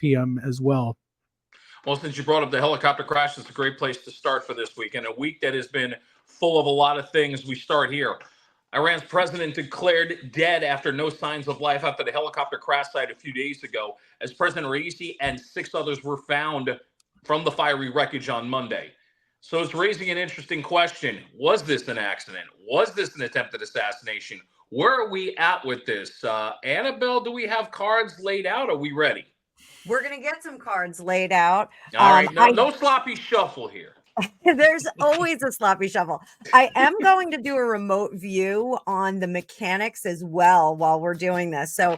p.m. as well. Well, since you brought up the helicopter crash, it's a great place to start for this week. And a week that has been full of a lot of things. We start here. Iran's president declared dead after no signs of life after the helicopter crash site a few days ago, as President Raisi and 6 others were found from the fiery wreckage on Monday. So it's raising an interesting question. Was this an accident? Was this an attempted assassination? Where are we at with this? Annabelle, do we have cards laid out? Are we ready? We're going to get some cards laid out. All right. No sloppy shuffle here. There's always a sloppy shuffle. I am going to do a remote view on the mechanics as well while we're doing this. So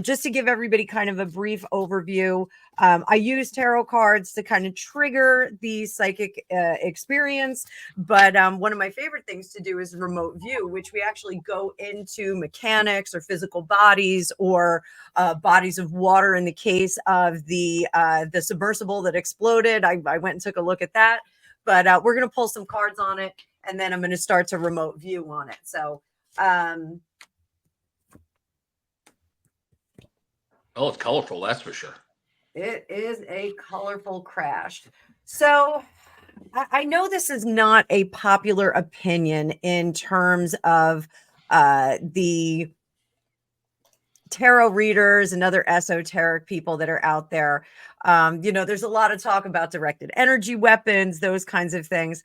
just to give everybody kind of a brief overview, I use tarot cards to kind of trigger the psychic experience. But one of my favorite things to do is remote view, which we actually go into mechanics or physical bodies or bodies of water in the case of the submersible that exploded. I went and took a look at that. But we're going to pull some cards on it, and then I'm going to start to remote view on it. So, oh, it's colorful, that's for sure. It is a colorful crash. So I know this is not a popular opinion in terms of the tarot readers and other esoteric people that are out there. There's a lot of talk about directed energy weapons, those kinds of things.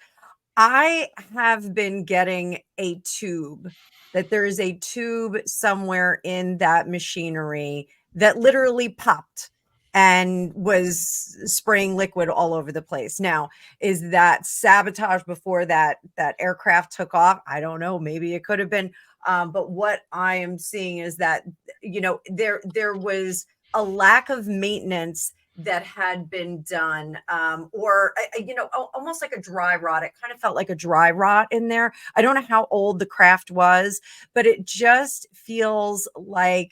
I have been getting a tube, that there is a tube somewhere in that machinery that literally popped and was spraying liquid all over the place. Now, is that sabotage before that aircraft took off? I don't know. Maybe it could have been. But what I am seeing is that, there was a lack of maintenance that had been done, or almost like a dry rot. It kind of felt like a dry rot in there. I don't know how old the craft was, but it just feels like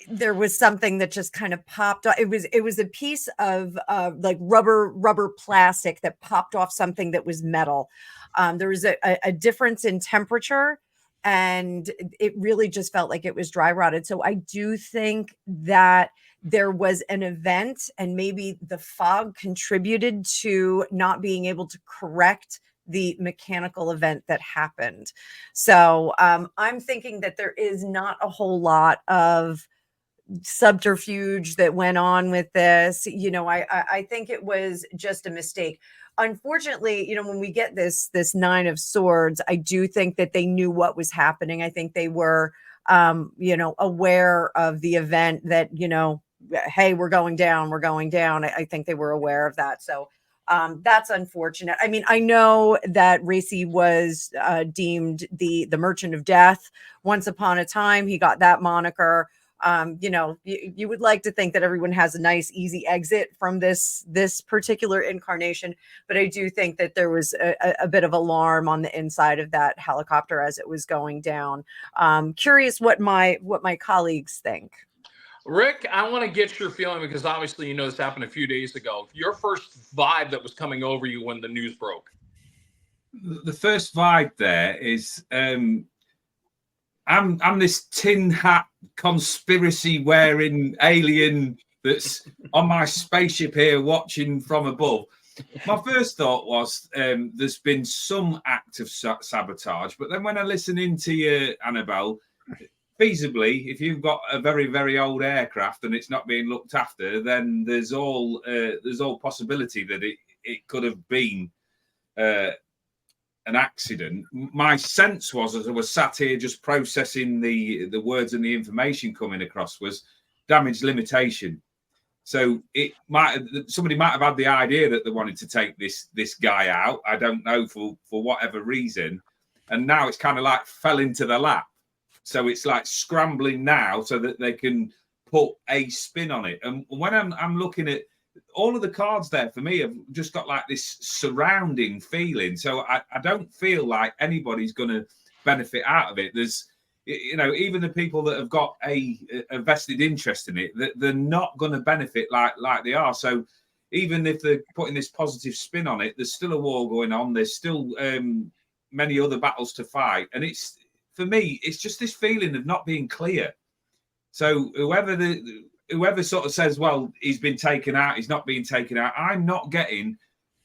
there was something that just kind of popped off. It was a piece of like rubber plastic that popped off something that was metal. There was a difference in temperature, and it really just felt like it was dry rotted. So I do think that there was an event, and maybe the fog contributed to not being able to correct the mechanical event that happened. So I'm thinking that there is not a whole lot of subterfuge that went on with this. I think it was just a mistake. Unfortunately, when we get this 9 of Swords, I do think that they knew what was happening. I think they were, aware of the event that, hey, we're going down. I think they were aware of that. So that's unfortunate. I mean, I know that Raisi was deemed the Merchant of Death. Once upon a time, he got that moniker. You would like to think that everyone has a nice, easy exit from this particular incarnation, but I do think that there was a bit of alarm on the inside of that helicopter as it was going down. Curious what my colleagues think. Rick, I want to get your feeling, because obviously this happened a few days ago. Your first vibe that was coming over you when the news broke. The first vibe there is I'm this tin hat conspiracy wearing alien that's on my spaceship here watching from above. My first thought was there's been some act of sabotage, but then when I listen into you, Annabelle, feasibly, if you've got a very, very old aircraft and it's not being looked after, then there's all possibility that it could have been an accident. My sense was, as I was sat here just processing the words and the information coming across, was damage limitation. So somebody might have had the idea that they wanted to take this guy out. I don't know, for whatever reason, and now it's kind of like fell into the lap. So it's like scrambling now so that they can put a spin on it. And when I'm looking at all of the cards there, for me, have just got like this surrounding feeling. So I don't feel like anybody's going to benefit out of it. There's, even the people that have got a vested interest in it, they're not going to benefit like they are. So even if they're putting this positive spin on it, there's still a war going on. There's still many other battles to fight. And for me, it's just this feeling of not being clear. So whoever whoever sort of says, well, he's been taken out, he's not being taken out, I'm not getting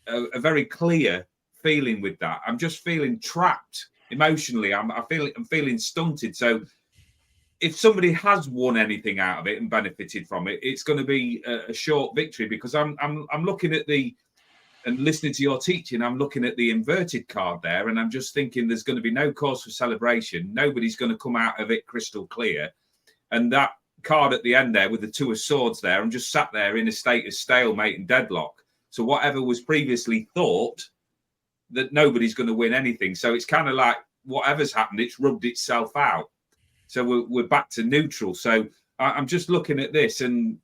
a very clear feeling with that. I'm just feeling trapped emotionally. I'm feeling stunted. So if somebody has won anything out of it and benefited from it, it's going to be a short victory, because I'm looking at and listening to your teaching, I'm looking at the inverted card there, and I'm just thinking there's going to be no cause for celebration. Nobody's going to come out of it crystal clear. And that card at the end there with the 2 of swords there, I'm just sat there in a state of stalemate and deadlock. So whatever was previously thought, that nobody's going to win anything. So it's kind of like whatever's happened, it's rubbed itself out. So we're back to neutral. So I'm just looking at this, and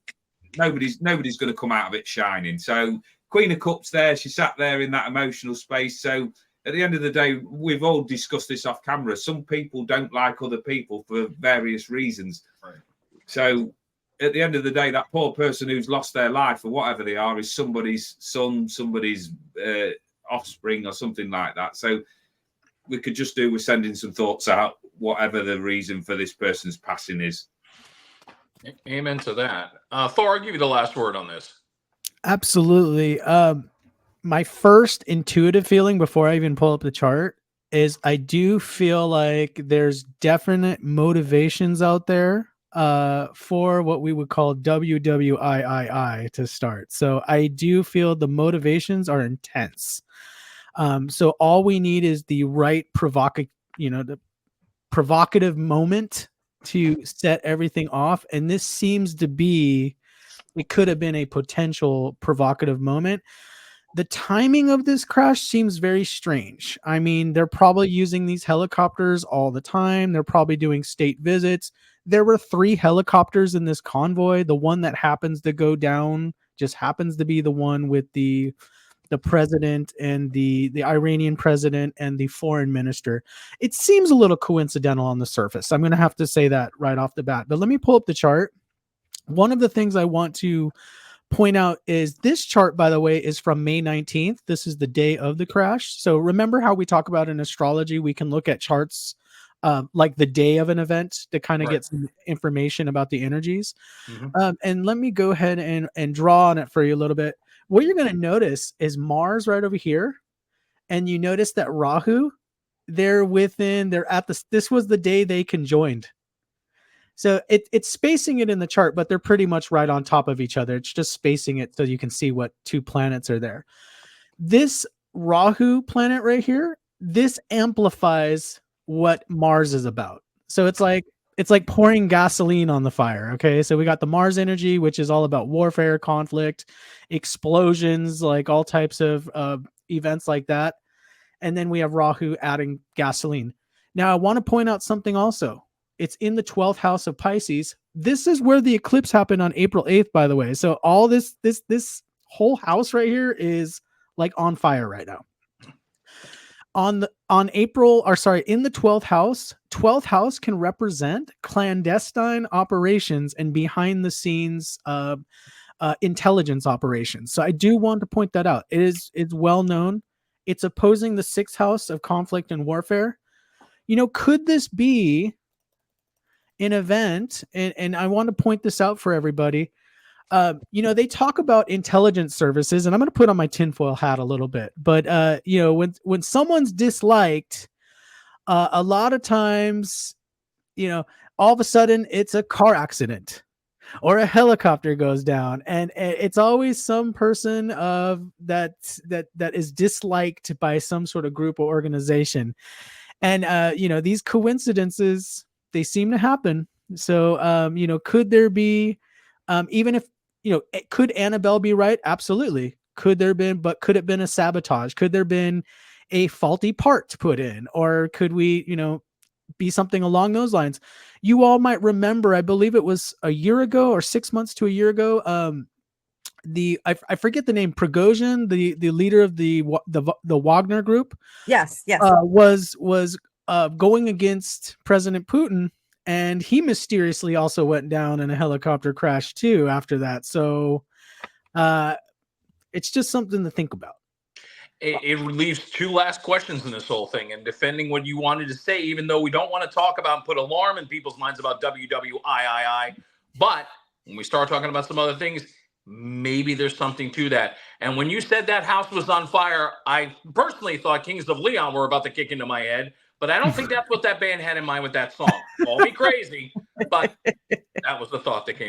nobody's going to come out of it shining. So Queen of Cups there, she sat there in that emotional space. So at the end of the day, we've all discussed this off camera. Some people don't like other people for various reasons. Right. So at the end of the day, that poor person who's lost their life or whatever they are is somebody's son, somebody's offspring or something like that. So we could just do with sending some thoughts out, whatever the reason for this person's passing is. Amen to that. Thor, I'll give you the last word on this. Absolutely. My first intuitive feeling before I even pull up the chart is I do feel like there's definite motivations out there for what we would call WWIII to start. So I do feel the motivations are intense. So all we need is the right the provocative moment to set everything off. And this seems to be, it could have been a potential provocative moment. The timing of this crash seems very strange. I mean, they're probably using these helicopters all the time. They're probably doing state visits. There were 3 helicopters in this convoy. The one that happens to go down just happens to be the one with the president and the Iranian president and the foreign minister. It seems a little coincidental on the surface. I'm going to have to say that right off the bat. But let me pull up the chart. One of the things I want to point out is this chart, by the way, is from May 19th. This is the day of the crash. So remember how we talk about in astrology, we can look at charts like the day of an event to kind of get some information about the energies. Mm-hmm. And let me go ahead and draw on it for you a little bit. What you're going to notice is Mars right over here. And you notice that Rahu, they're at this was the day they conjoined. So it's spacing it in the chart, but they're pretty much right on top of each other. It's just spacing it so you can see what 2 planets are there. This Rahu planet right here, this amplifies what Mars is about. So it's like pouring gasoline on the fire. Okay. So we got the Mars energy, which is all about warfare, conflict, explosions, like all types of events like that. And then we have Rahu adding gasoline. Now I want to point out something also. It's in the 12th house of Pisces. This is where the eclipse happened on April 8th, by the way. So all this whole house right here is like on fire right now. In the 12th house can represent clandestine operations and behind the scenes intelligence operations. So I do want to point that out. It's well known. It's opposing the 6th house of conflict and warfare. Could this be an event? And I want to point this out for everybody. They talk about intelligence services, and I'm going to put on my tinfoil hat a little bit, but when someone's disliked, a lot of times, all of a sudden it's a car accident or a helicopter goes down, and it's always some person that is disliked by some sort of group or organization. And these coincidences, they seem to happen. So could there be even if could Annabelle be right? Absolutely. Could it have been a sabotage? Could there have been a faulty part put in? Or could we, be something along those lines? You all might remember, I believe it was a year ago or 6 months to a year ago. I forget the name, Prigozhin, the leader of the Wagner group. Yes. Was going against President Putin. And he mysteriously also went down in a helicopter crash too after that. So it's just something to think about. It leaves 2 last questions in this whole thing, and defending what you wanted to say, even though we don't want to talk about and put alarm in people's minds about WWIII. But When we start talking about some other things, maybe there's something to that. And when you said that house was on fire, I personally thought Kings of Leon were about to kick into my head, but I don't think that's what that band had in mind with that song. Call me crazy, but that was the thought that came.